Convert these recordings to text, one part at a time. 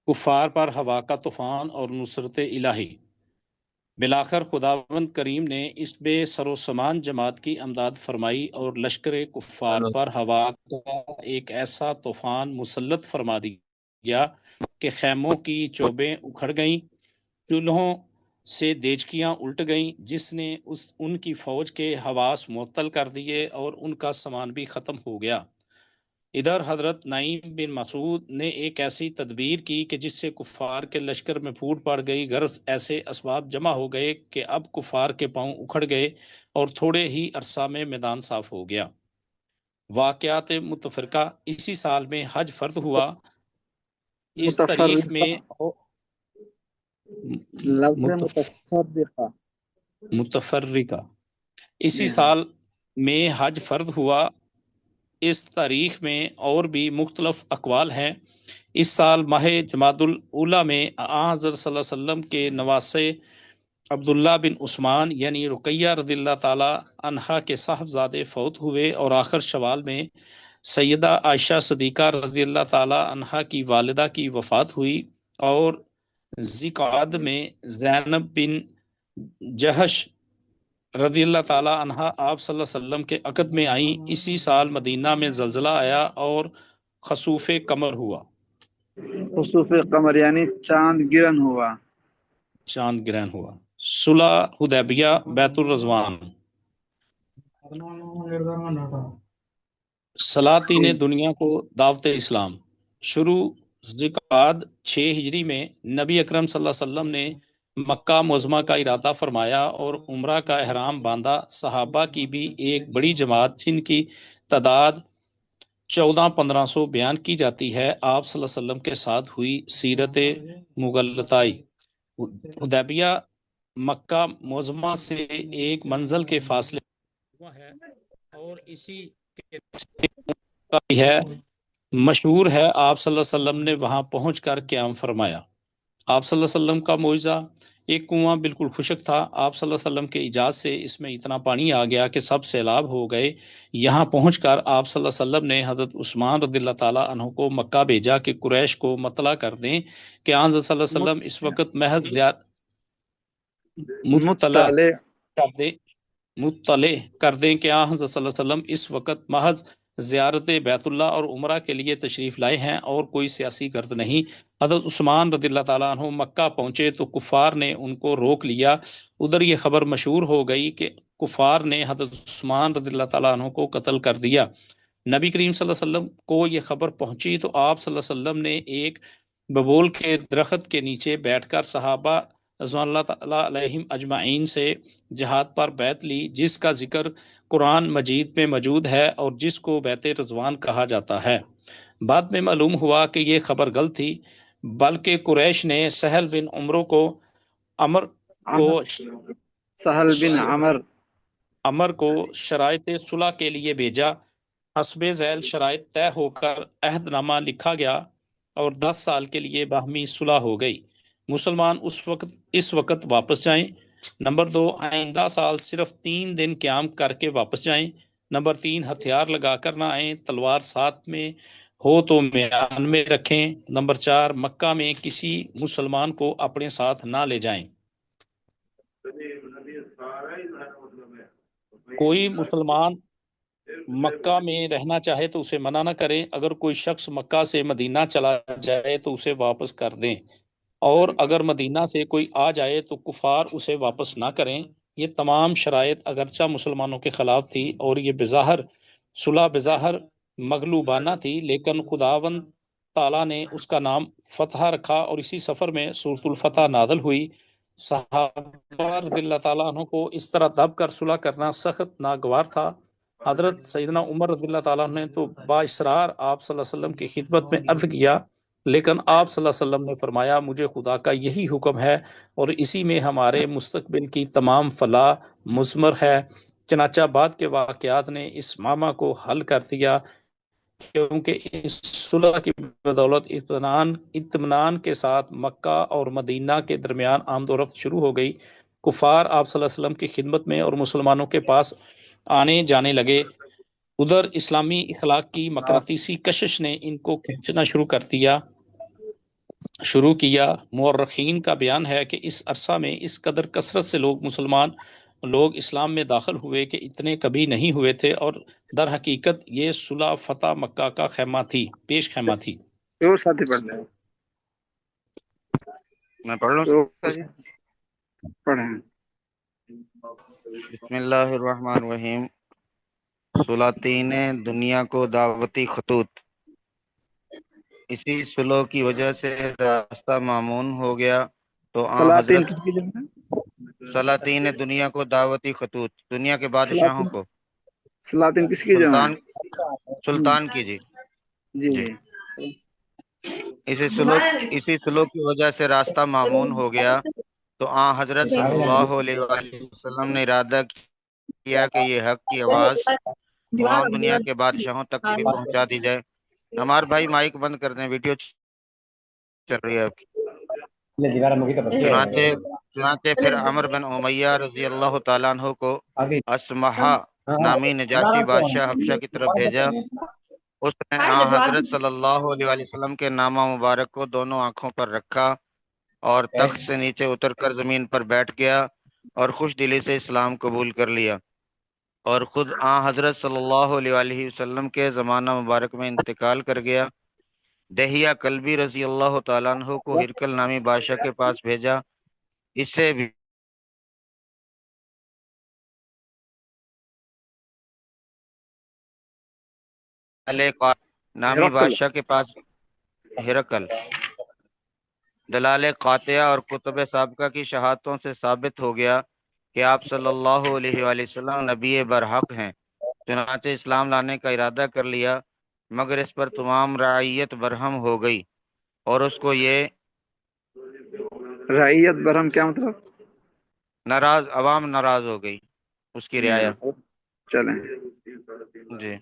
کفار پر ہوا کا طوفان اور نصرت الہی۔ بلاخر خداوند کریم نے اس بے سر و سامان جماعت کی امداد فرمائی اور لشکر کفار پر ہوا کا ایک ایسا طوفان مسلط فرما دیا کہ خیموں کی چوبیں اکھڑ گئیں، چولہوں سے دیچکیاں الٹ گئیں، جس نے ان کی فوج کے حواس معطل کر دیے اور ان کا سامان بھی ختم ہو گیا۔ ادھر حضرت نعیم بن مسعود نے ایک ایسی تدبیر کی کہ جس سے کفار کے لشکر میں پھوٹ پڑ گئی، غرض ایسے اسباب جمع ہو گئے کہ اب کفار کے پاؤں اکھڑ گئے اور تھوڑے ہی عرصہ میں میدان صاف ہو گیا۔ واقعات متفرقہ۔ اسی سال میں حج فرض ہوا۔ اس تاریخ میں متفرقہ۔ اسی سال میں حج فرض ہوا۔ اس تاریخ میں اور بھی مختلف اقوال ہیں۔ اس سال ماہ جمادی الاولیٰ میں حضرت صلی اللہ علیہ وسلم کے نواسے عبداللہ بن عثمان یعنی رقیہ رضی اللہ تعالی عنہا کے صاحبزادے فوت ہوئے، اور آخر شوال میں سیدہ عائشہ صدیقہ رضی اللہ تعالی عنہا کی والدہ کی وفات ہوئی، اور ذی-القعدہ میں زینب بن جہش رضی اللہ تعالی عنہا آپ صلی اللہ علیہ وسلم کے عقد میں آئیں۔ اسی سال مدینہ میں زلزلہ آیا اور خسوف قمر ہوا۔ خسوف قمر یعنی چاند گرہن ہوا۔ چاند گرہن ہوا۔ صلح حدیبیہ، بیت الرضوان۔ سلاطین دنیا کو دعوت اسلام۔ شروع ذی-القعدہ 6 ہجری میں نبی اکرم صلی اللہ علیہ وسلم نے مکہ معظمہ کا ارادہ فرمایا اور عمرہ کا احرام باندھا۔ صحابہ کی بھی ایک بڑی جماعت جن کی تعداد 1400-1500 بیان کی جاتی ہے، آپ صلی اللہ علیہ وسلم کے ساتھ ہوئی۔ سیرت مغلطائی۔ حدیبیہ مکہ معظمہ سے ایک منزل کے فاصلے ہوا ہے اور اسی کے ہے مشہور ہے۔ آپ صلی اللہ علیہ وسلم نے وہاں پہنچ کر قیام فرمایا۔ آپ صلی اللہ علیہ وسلم کا معجزہ۔ ایک کنواں بالکل خشک تھا، آپ صلی اللہ علیہ وسلم کے ایجاد سے اس میں اتنا پانی آ گیا کہ سب سیلاب ہو گئے۔ یہاں پہنچ کر آپ صلی اللہ علیہ وسلم نے حضرت عثمان رضی اللہ تعالیٰ عنہ کو مکہ بھیجا کہ قریش کو مطلع کر دیں کہ حضرت صلی اللہ علیہ وسلم اس وقت محض مطلع کر دیں کہ حضرت صلی اللہ علیہ وسلم اس وقت محض زیارت بیت اللہ اور عمرہ کے لیے تشریف لائے ہیں اور کوئی سیاسی غرض نہیں۔ حضرت عثمان رضی اللہ تعالیٰ عنہ مکہ پہنچے تو کفار نے ان کو روک لیا۔ ادھر یہ خبر مشہور ہو گئی کہ کفار نے حضرت عثمان رضی اللہ تعالیٰ عنہ کو قتل کر دیا۔ نبی کریم صلی اللہ علیہ وسلم کو یہ خبر پہنچی تو آپ صلی اللہ علیہ وسلم نے ایک ببول کے درخت کے نیچے بیٹھ کر صحابہ رضوان اللہ تعالیٰ علیہم اجمعین سے جہاد پر بیعت لی، جس کا ذکر قرآن مجید میں موجود ہے اور جس کو بیعت رضوان کہا جاتا ہے۔ بعد میں معلوم ہوا کہ یہ خبر غلط تھی، بلکہ قریش نے سہل بن عمر کو شرائط صلح کے لیے بھیجا۔ حسب ذیل شرائط طے ہو کر عہد نامہ لکھا گیا اور 10 سال کے لیے باہمی صلح ہو گئی۔ مسلمان اس وقت واپس جائیں۔ نمبر 2، آئندہ سال صرف 3 دن قیام کر کے واپس جائیں۔ نمبر 3، ہتھیار لگا کر نہ آئیں، تلوار ساتھ میں ہو تو میان میں رکھیں۔ نمبر 4، مکہ میں کسی مسلمان کو اپنے ساتھ نہ لے جائیں۔ کوئی مسلمان مکہ میں رہنا چاہے تو اسے منع نہ کریں، اگر کوئی شخص مکہ سے مدینہ چلا جائے تو اسے واپس کر دیں، اور اگر مدینہ سے کوئی آ جائے تو کفار اسے واپس نہ کریں۔ یہ تمام شرائط اگرچہ مسلمانوں کے خلاف تھی اور یہ صلح بظاہر مغلوبانہ تھی، لیکن خداوند تعالیٰ نے اس کا نام فتح رکھا اور اسی سفر میں سورۃ الفتح نازل ہوئی۔ صحابہ رضی اللہ تعالیٰ عنہ کو اس طرح دب کر صلح کرنا سخت ناگوار تھا۔ حضرت سیدنا عمر رضی اللہ تعالیٰ عنہ نے تو بااصرار آپ صلی اللہ علیہ وسلم کی خدمت میں عرض کیا، لیکن آپ صلی اللہ علیہ وسلم نے فرمایا مجھے خدا کا یہی حکم ہے اور اسی میں ہمارے مستقبل کی تمام فلاح مضمر ہے۔ چنانچہ بعد کے واقعات نے اس معمہ کو حل کر دیا، کیونکہ اس صلح کی بدولت اطمینان کے ساتھ مکہ اور مدینہ کے درمیان آمد و رفت شروع ہو گئی۔ کفار آپ صلی اللہ علیہ وسلم کی خدمت میں اور مسلمانوں کے پاس آنے جانے لگے۔ ادھر اسلامی اخلاق کی مقناطیسی کشش نے ان کو کھینچنا شروع کیا۔ مورخین کا بیان ہے کہ اس عرصہ میں اس قدر کثرت سے مسلمان لوگ اسلام میں داخل ہوئے کہ اتنے کبھی نہیں ہوئے تھے، اور در حقیقت یہ صلح فتح مکہ کا خیمہ تھی، پیش خیمہ تھی۔ اور ساتھی پڑھ لیں، میں پڑھ لوں تو جی؟ پڑھیں۔ بسم اللہ الرحمن الرحیم۔ سلاطین دنیا کو دعوتی خطوط۔ اسی سلو کی وجہ سے راستہ معمون ہو گیا تو سلاطین حضرت کس کی جمع ہے؟ سلاطین دنیا کو دعوتی خطوط، دنیا کے بادشاہوں سلاطین کو، سلاطین کس کی جمع ہے؟ سلطان کی جی جی جی جی اسی سلوک کی وجہ سے راستہ معمون ہو گیا تو حضرت صلی اللہ علیہ وآلہ وسلم نے ارادہ کیا کہ یہ حق کی آواز تمام دنیا کے بادشاہوں تک بھی پہنچا دی جائے۔ ہمارے بھائی مائک بند کر دیں، ویڈیو چل رہی ہے آپ کی۔ چنانچہ پھر عمر بن امیہ رضی اللہ تعالیٰ عنہ کو اسمحہ نامی نجاشی بادشاہ حبشہ کی طرف بھیجا۔ اس نے حضرت صلی اللہ علیہ وآلہ وسلم کے نامہ مبارک کو دونوں آنکھوں پر رکھا اور تخت سے نیچے اتر کر زمین پر بیٹھ گیا اور خوش دلی سے اسلام قبول کر لیا، اور خود حضرت صلی اللہ علیہ وآلہ وسلم کے زمانہ مبارک میں انتقال کر گیا۔ دہیہ کلبی رضی اللہ تعالیٰ عنہ کو ہرکل نامی بادشاہ کے پاس بھیجا۔ اس سے بھی نامی بادشاہ کے پاس ہرکل دلال قاطعہ اور کتب سابقہ کی شہادتوں سے ثابت ہو گیا کہ آپ صلی اللہ علیہ وآلہ وسلم نبی برحق ہیں۔ چنانچہ اسلام لانے کا ارادہ کر لیا، مگر اس پر تمام رعیت برہم ہو گئی اور اس کو یہ رعیت برہم کیا مطلب؟ عوام ناراض ہو گئی اس کی رعایا۔ چلیں جی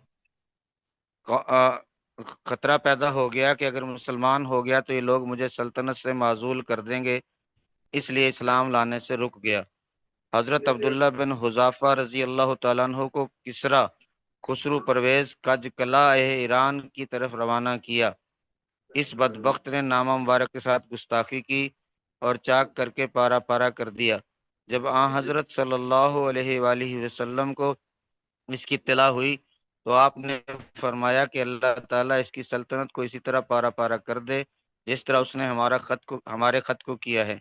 خطرہ پیدا ہو گیا کہ اگر مسلمان ہو گیا تو یہ لوگ مجھے سلطنت سے معزول کر دیں گے، اس لیے اسلام لانے سے رک گیا۔ حضرت عبداللہ بن حذافہ رضی اللہ تعالیٰ عنہ کو کسریٰ خسرو پرویز کج قلعہ ایران کی طرف روانہ کیا۔ اس بدبخت نے نامہ مبارک کے ساتھ گستاخی کی اور چاک کر کے پارا پارا کر دیا۔ جب حضرت صلی اللہ علیہ وآلہ وسلم کو اس کی اطلاع ہوئی تو آپ نے فرمایا کہ اللہ تعالیٰ اس کی سلطنت کو اسی طرح پارا پارا کر دے جس طرح اس نے ہمارے خط کو کیا ہے۔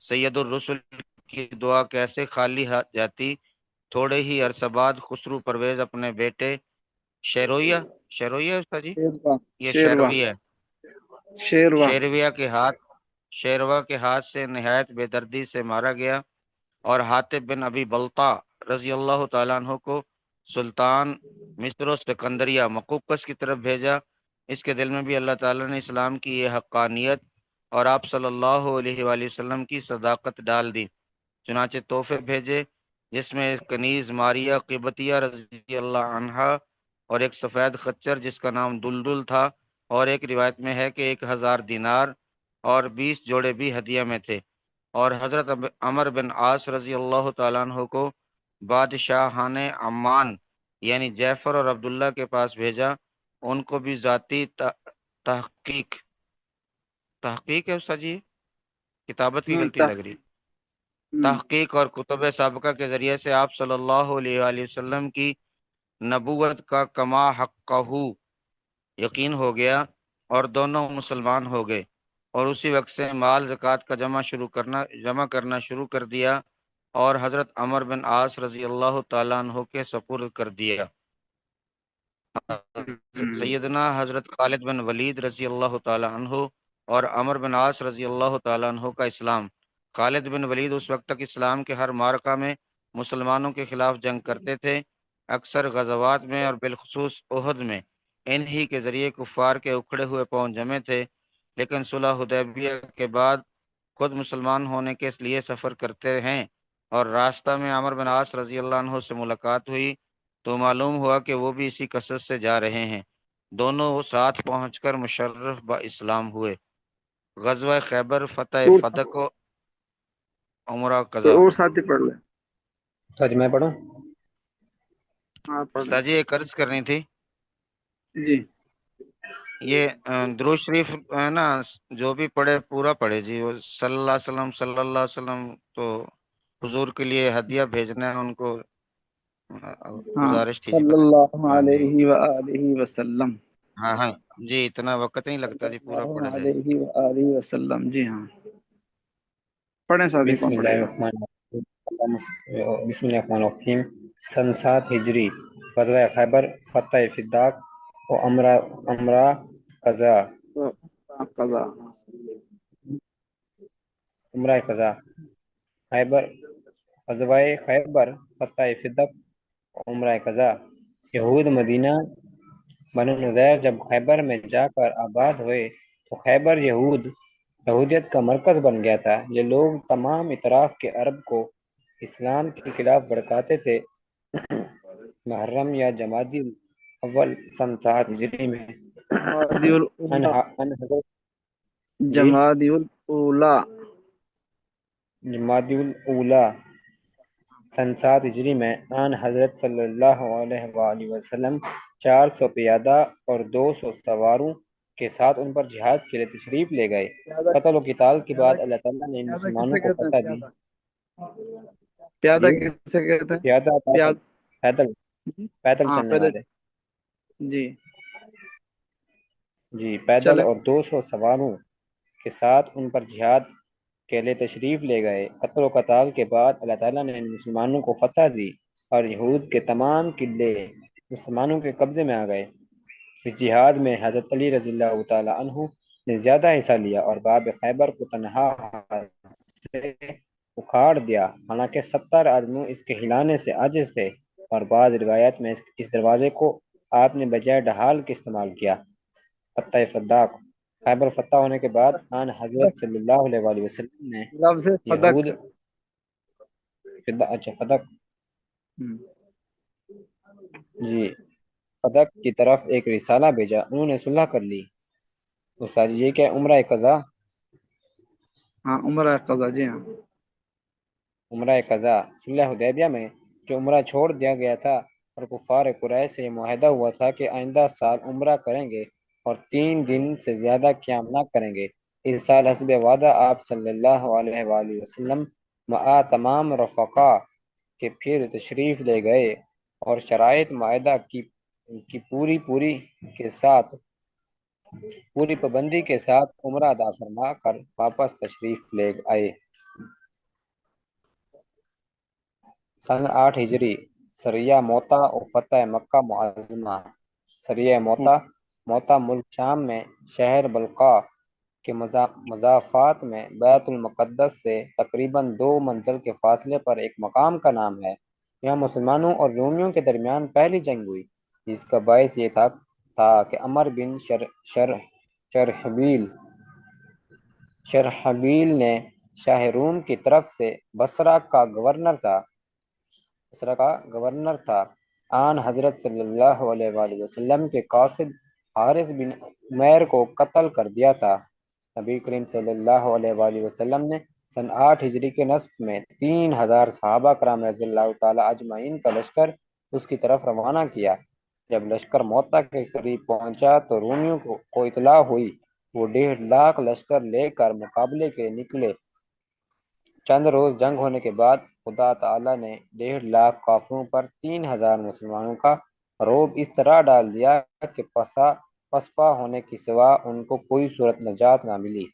سید الرسل کی دعا کیسے خالی جاتی۔ تھوڑے ہی عرصہ بعد خسرو پرویز اپنے بیٹے شیرویہ استاد جی یہ شیرویہ کے ہاتھ سے نہایت بے دردی سے مارا گیا، اور حاتب بن ابی بلطہ رضی اللہ تعالیٰ عنہ کو سلطان مصر و سکندریہ مقوقس کی طرف بھیجا۔ اس کے دل میں بھی اللہ تعالیٰ نے اسلام کی یہ حقانیت اور آپ صلی اللہ علیہ وآلہ وسلم کی صداقت ڈال دی۔ چنانچہ تحفے بھیجے، جس میں ایک کنیز ماریہ قبطیہ رضی اللہ عنہا اور ایک سفید خچر جس کا نام دلدل تھا، اور ایک روایت میں ہے کہ 1000 دینار اور 20 جوڑے بھی ہدیہ میں تھے۔ اور حضرت عمر بن عاص رضی اللہ تعالیٰ عنہ کو بادشاہان عمان یعنی جعفر اور عبداللہ کے پاس بھیجا۔ ان کو بھی ذاتی تحقیق ہے استاد جی، کتابت کی غلطی لگ رہی، تحقیق اور کتب سابقہ کے ذریعے سے آپ صلی اللہ علیہ وآلہ وسلم کی نبوت کا کما حقہ یقین ہو گیا اور دونوں مسلمان ہو گئے، اور اسی وقت سے مال زکوٰۃ کا جمع کرنا شروع کر دیا اور حضرت عمر بن عاص رضی اللہ تعالیٰ عنہ کے سپرد کر دیا۔ سیدنا حضرت خالد بن ولید رضی اللہ تعالیٰ عنہ اور عمر بن عاص رضی اللہ تعالیٰ عنہ کا اسلام۔ خالد بن ولید اس وقت تک اسلام کے ہر معرکہ میں مسلمانوں کے خلاف جنگ کرتے تھے، اکثر غزوات میں اور بالخصوص احد میں انہی کے ذریعے کفار کے اکھڑے ہوئے پاؤں جمے تھے، لیکن صلح حدیبیہ کے بعد خود مسلمان ہونے کے لیے سفر کرتے ہیں اور راستہ میں عمر بن عاص رضی اللہ عنہ سے ملاقات ہوئی تو معلوم ہوا کہ وہ بھی اسی قصد سے جا رہے ہیں۔ دونوں وہ ساتھ پہنچ کر مشرف با اسلام ہوئے۔ غزوہ خیبر، فتح فدق و عمرہ قضا۔ اور ساتھی پڑھ لیں۔ سچ میں پڑھوں؟ آپ پڑھ لیں استاد جی ایک عرض کرنی تھی، جی۔ یہ درود شریف نا جو بھی پڑھے پورا پڑھے جی، وہ صلی اللہ علیہ وسلم صلی اللہ علیہ وسلم، تو حضور کے لیے ہدیہ بھیجنا ہے ان کو، ہاں، گزارش تھی جی صلی بس۔ اللہ ہاں جی، علیہ وآلہ وسلم، ہاں ہاں جی، اتنا وقت نہیں لگتا صلی جی، پورا اللہ پڑھ لے۔ علیہ وآلہ وسلم، جی ہاں پڑھیں ساتھی، بسم کون اللہ پڑھے گا؟ الرحمن الرحیم، بسم اللہ الرحمن الرحیم۔ سن 7 ہجری، غزوہ خیبر، فتح فداق و امرا قضا، تو قضا، عمرہ قضا، خیبر، غزوہ خیبر، فتح فدق، عمرہ قضا۔ یہود مدینہ بنو نذیر جب خیبر میں جا کر آباد ہوئے تو خیبر یہودیت کا مرکز بن گیا تھا۔ یہ لوگ تمام اطراف کے عرب کو اسلام کے خلاف بھڑکاتے تھے۔ محرم یا جمادی اول سن 7 ہجری میں جمادی الاولیٰ، حضرت جی جمادی الاولیٰ، جمادی الاولیٰ سن 7 ہجری میں آن حضرت صلی اللہ علیہ وآلہ وسلم 400 پیادہ اور 200 سواروں کے ساتھ ان پر جہاد کے لیے تشریف لے گئے۔ پیادہ، قتل و قتال کے بعد پیادہ، اللہ تعالیٰ نے پیادہ مسلمانوں کسے کو کہتے ہیں؟ فتح دی۔ پیادہ، پیادہ جی کسے کہتے ہیں؟ پیادہ پیادہ، پیدل پیدل ہاں چلنے پیدل، والے، جی جی پیدل چلیں، اور 200 سواروں کے ساتھ ان پر جہاد کے لیے تشریف لے گئے۔ قتل و قتال کے بعد اللہ تعالیٰ نے مسلمانوں کو فتح دی اور یہود کے تمام قلعے مسلمانوں کے قبضے میں آ گئے۔ اس جہاد میں حضرت علی رضی اللہ تعالی عنہ نے زیادہ حصہ لیا اور باب خیبر کو تنہا ہاتھ سے اکھاڑ دیا، حالانکہ 70 آدمی اس کے ہلانے سے عاجز تھے، اور بعض روایات میں اس دروازے کو آپ نے بجائے ڈھال کے استعمال کیا۔ فتح فداق، خیبر فتح ہونے کے بعد آن حضرت صلی اللہ علیہ وآلہ وسلم نے لفظ یہود فدق، فدق جی فدق کی طرف ایک رسالہ بھیجا، انہوں نے صلح کر لی۔ استاد جی یہ کیا عمرہ قضا؟ ہاں عمرہ قضا، جی ہاں، عمرہ قضا صلح حدیبیہ میں جو عمرہ چھوڑ دیا گیا تھا اور کفار قریش سے یہ معاہدہ ہوا تھا کہ آئندہ سال عمرہ کریں گے اور 3 دن سے زیادہ قیام نہ کریں گے۔ اس سال حسب وعدہ آپ صلی اللہ علیہ وآلہ وسلم مع تمام رفقا کے پھر تشریف لے گئے اور شرائط معاہدہ کی پوری پابندی کے ساتھ عمرہ ادا فرما کر واپس تشریف لے آئے۔ سن 8 ہجری، سریہ موتا و فتح مکہ معظمہ۔ سریہ موتا ملک شام میں شہر بلقا کے مضافات میں بیت المقدس سے تقریباً 2 منزل کے فاصلے پر ایک مقام کا نام ہے۔ یہاں مسلمانوں اور رومیوں کے درمیان پہلی جنگ ہوئی، جس کا باعث یہ تھا کہ عمر بن شرحبیل نے شاہ روم کی طرف سے بصرہ کا گورنر تھا، آن حضرت صلی اللہ علیہ وآلہ وسلم کے قاصد حارث بن عمیر کو قتل کر دیا تھا۔ نبی کریم صلی اللہ علیہ وآلہ وسلم نے سن 8 ہجری کے نصف میں 3000 صحابہ کرام رضی اللہ تعالی اجمعین کا لشکر اس کی طرف روانہ کیا۔ جب لشکر موتا کے قریب پہنچا تو رومیوں کو اطلاع ہوئی، وہ 1.5 لاکھ لشکر لے کر مقابلے کے نکلے۔ چند روز جنگ ہونے کے بعد خدا تعالی نے 1.5 لاکھ کافروں پر 3000 مسلمانوں کا رعب اس طرح ڈال دیا کہ پسپا ہونے کی سوا ان کو کوئی صورت نجات نہ ملی۔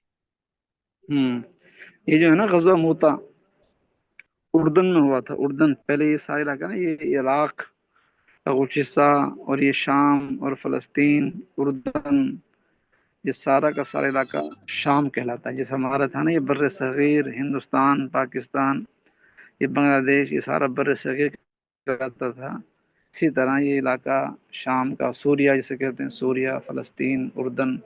یہ جو ہے نا غزوہ موتا اردن میں ہوا تھا۔ اردن پہلے یہ سارے علاقہ نا، یہ عراق کا کچھ حصہ اور یہ شام اور فلسطین، اردن، یہ سارا کا سارا علاقہ شام کہلاتا ہے۔ جیسے ہمارا تھا نا یہ بر صغیر، ہندوستان، پاکستان، یہ بنگلہ دیش، یہ سارا بر صغیر کہلاتا تھا۔ اسی طرح یہ علاقہ شام کا، سوریا جسے کہتے ہیں، سوریا، فلسطین، اردن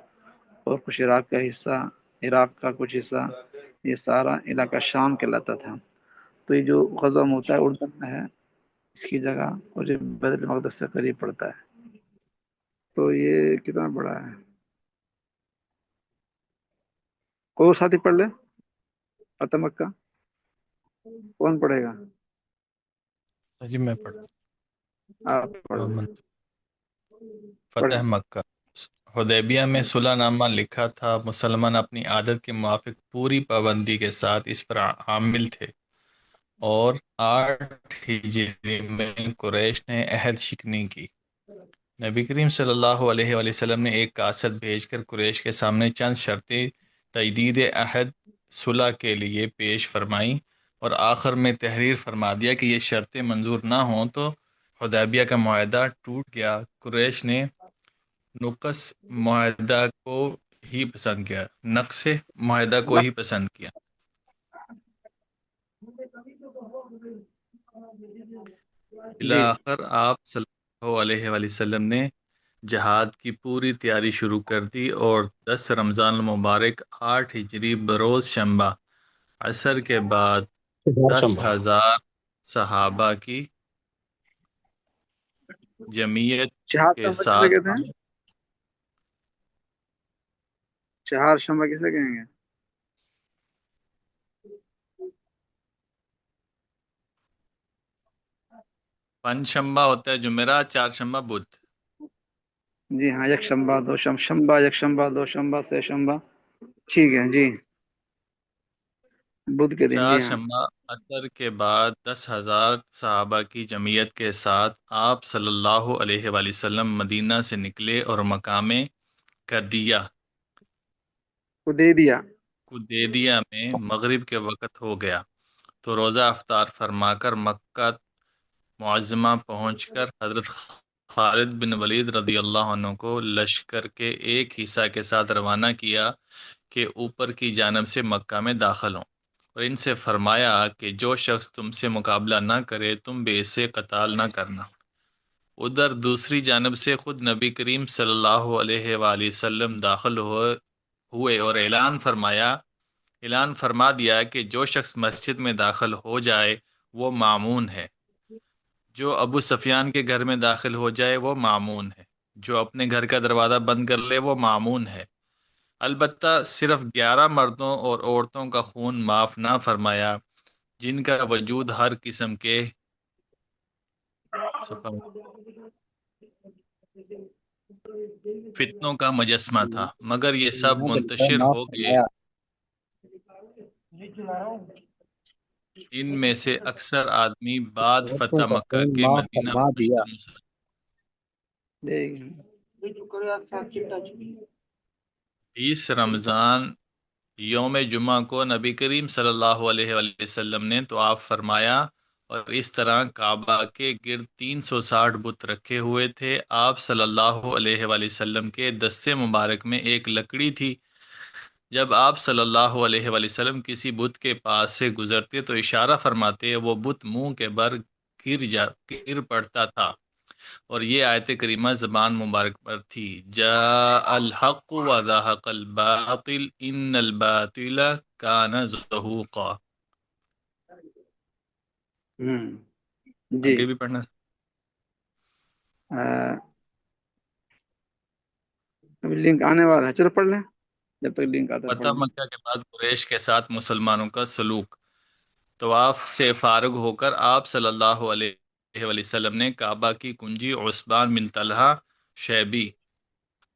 اور کچھ عراق کا حصہ، عراق کا کچھ حصہ، یہ سارا علاقہ شام کہلاتا تھا۔ تو یہ جو غزوہ موتا ہے اردن میں ہے، اس کی جگہ اور جو بیت المقدس سے قریب پڑتا ہے۔ تو یہ کتنا بڑا ہے؟ کوئی ساتھی پڑھ لے فتح مکہ، کون پڑھے گا؟ جی میں پڑھ آپ پڑھ محمد دیں، فتح پڑھیں۔ مکہ۔ حدیبیہ میں صلح نامہ لکھا تھا، مسلمان اپنی عادت کے موافق پوری پابندی کے ساتھ اس پر عامل تھے، اور 8 ہجری میں قریش نے عہد شکنی کی۔ نبی کریم صلی اللہ علیہ وآلہ وسلم نے ایک کاسد بھیج کر قریش کے سامنے چند شرطیں تجدید عہد صلح کے لیے پیش فرمائیں، اور آخر میں تحریر فرما دیا کہ یہ شرطیں منظور نہ ہوں تو حدیبیہ کا معاہدہ ٹوٹ گیا۔ قریش نے نقص معاہدہ کو ہی پسند کیا نقص معاہدہ کو ہی پسند کیا۔ جی بالآخر آپ صلی اللہ علیہ وآلہ وسلم نے جہاد کی پوری تیاری شروع کر دی، اور 10 رمضان المبارک 8 ہجری بروز شنبہ عصر کے بعد 10,000 صحابہ کی جمعیت چہار کے شنبہ کسے ساتھ کہتے ہیں؟ چہار شنبہ کسے کہیں گے؟ پنج شنبہ ہوتا ہے جمعرات، 4 شنبہ بدھ۔ جی ہاں، یک شنبہ، دو شنبہ، یک شنبہ، دو شنبہ، سے شنبہ، ٹھیک ہے جی، بدھ کے دن، 4 جی ہاں۔ شنبہ عصر کے بعد 10,000 صحابہ کی جمعیت کے ساتھ آپ صلی اللہ علیہ وآلہ وسلم مدینہ سے نکلے، اور مقام قدیہ حدیبیہ قدیدیہ میں مغرب کے وقت ہو گیا، تو روزہ افطار فرما کر مکہ معظمہ پہنچ کر حضرت خالد بن ولید رضی اللہ عنہ کو لشکر کے ایک حصہ کے ساتھ روانہ کیا کہ اوپر کی جانب سے مکہ میں داخل ہوں، اور ان سے فرمایا کہ جو شخص تم سے مقابلہ نہ کرے تم بھی اسے قتال نہ کرنا۔ ادھر دوسری جانب سے خود نبی کریم صلی اللہ علیہ وآلہ وسلم داخل ہوئے اور اعلان فرما دیا کہ جو شخص مسجد میں داخل ہو جائے وہ مامون ہے، جو ابو سفیان کے گھر میں داخل ہو جائے وہ مامون ہے، جو اپنے گھر کا دروازہ بند کر لے وہ مامون ہے، البتہ صرف 11 مردوں اور عورتوں کا خون معاف نہ فرمایا جن کا وجود ہر قسم کے فتنوں کا مجسمہ تھا، مگر یہ سب منتشر ہو گئے، ان میں سے اکثر آدمی بعد فتح مکہ کے مدینہ مشتمل 20 رمضان یوم جمعہ کو نبی کریم صلی اللہ علیہ وآلہ وسلم نے طواف فرمایا، اور اس طرح کعبہ کے گرد 360 بت رکھے ہوئے تھے۔ آپ صلی اللہ علیہ وآلہ وسلم کے دستے مبارک میں ایک لکڑی تھی، جب آپ صلی اللہ علیہ وآلہ وسلم کسی بت کے پاس سے گزرتے تو اشارہ فرماتے، وہ بت منہ کے بر گر پڑتا تھا، اور یہ آیت کریمہ زبان مبارک پر تھی، جاء الحق وزهق الباطل ان الباطل کان زہوقا۔ جی آگے بھی پڑھنا۔ ابھی لنک آنے والا ہے، چلو پڑھ لیں جب تک لنک آتا ہے، پڑھ فتح لیں۔ مکہ کے بعد قریش کے ساتھ مسلمانوں کا سلوک۔ طواف سے فارغ ہو کر آپ صلی اللہ علیہ وآلہ وسلم نے کعبہ کی کنجی عثمان بن طلحہ شیبی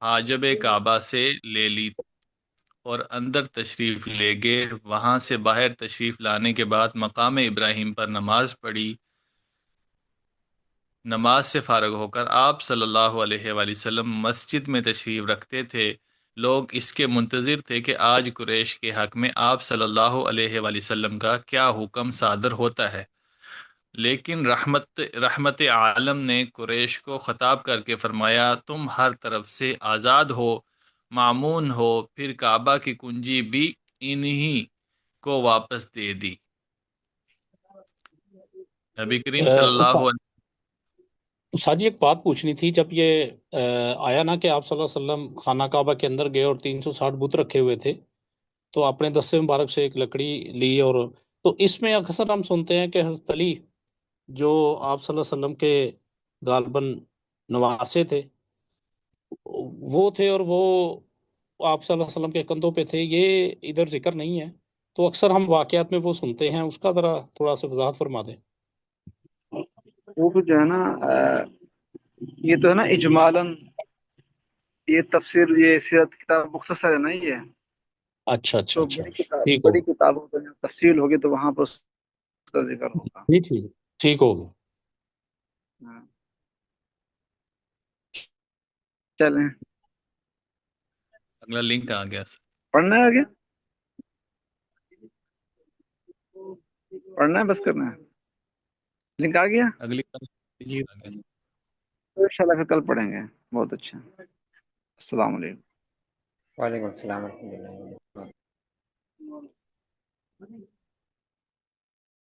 حاجب کعبہ سے لے لی اور اندر تشریف لے گئے۔ وہاں سے باہر تشریف لانے کے بعد مقام ابراہیم پر نماز پڑھی۔ نماز سے فارغ ہو کر آپ صلی اللہ علیہ وآلہ وسلم مسجد میں تشریف رکھتے تھے۔ لوگ اس کے منتظر تھے کہ آج قریش کے حق میں آپ صلی اللہ علیہ وآلہ وسلم کا کیا حکم صادر ہوتا ہے، لیکن رحمت عالم نے قریش کو خطاب کر کے فرمایا، تم ہر طرف سے آزاد ہو، معمون ہو۔ پھر کعبہ کی کنجی بھی انہی کو واپس دے دی۔ نبی کریم صلی اللہ علیہ ساجی ایک بات پوچھنی تھی، جب یہ آیا نا کہ آپ صلی اللہ علیہ وسلم خانہ کعبہ کے اندر گئے اور 360 بت رکھے ہوئے تھے، تو اپنے دستے مبارک سے ایک لکڑی لی، اور تو اس میں اکثر ہم سنتے ہیں کہ حضرت علی جو آپ صلی اللہ علیہ وسلم کے غالباً نواسے تھے وہ تھے، اور وہ آپ صلی اللہ علیہ وسلم کے کندھوں پہ تھے، یہ ادھر ذکر نہیں ہے، تو اکثر ہم واقعات میں وہ سنتے ہیں، اس کا ذرا تھوڑا سا وضاحت فرما دیں۔ وہ جو ہے نا یہ تو ہے نا اجمالاً، یہ تفسیر، یہ سیرت کتاب مختصر ہے نا یہ، اچھا اچھا تو اچھا، بڑی کتاب، ٹھیک بڑی ہوگا، کتابوں کا جو تفصیل ہوگی تو وہاں پر اس کا ذکر ہوگا. ٹھیک ٹھیک ٹھیک ہوگا. ہاں. چلیں اگلا لنک آ گیا سر. پڑھنا ہے آگے، پڑھنا ہے بس کرنا ہے. لنک آ گیا اگلی جی آ گیا. تو انشاءاللہ پھر کل پڑھیں گے. بہت اچھا. السلام علیکم. وعلیکم السلام ورحمۃ اللہ وبرکاتہ.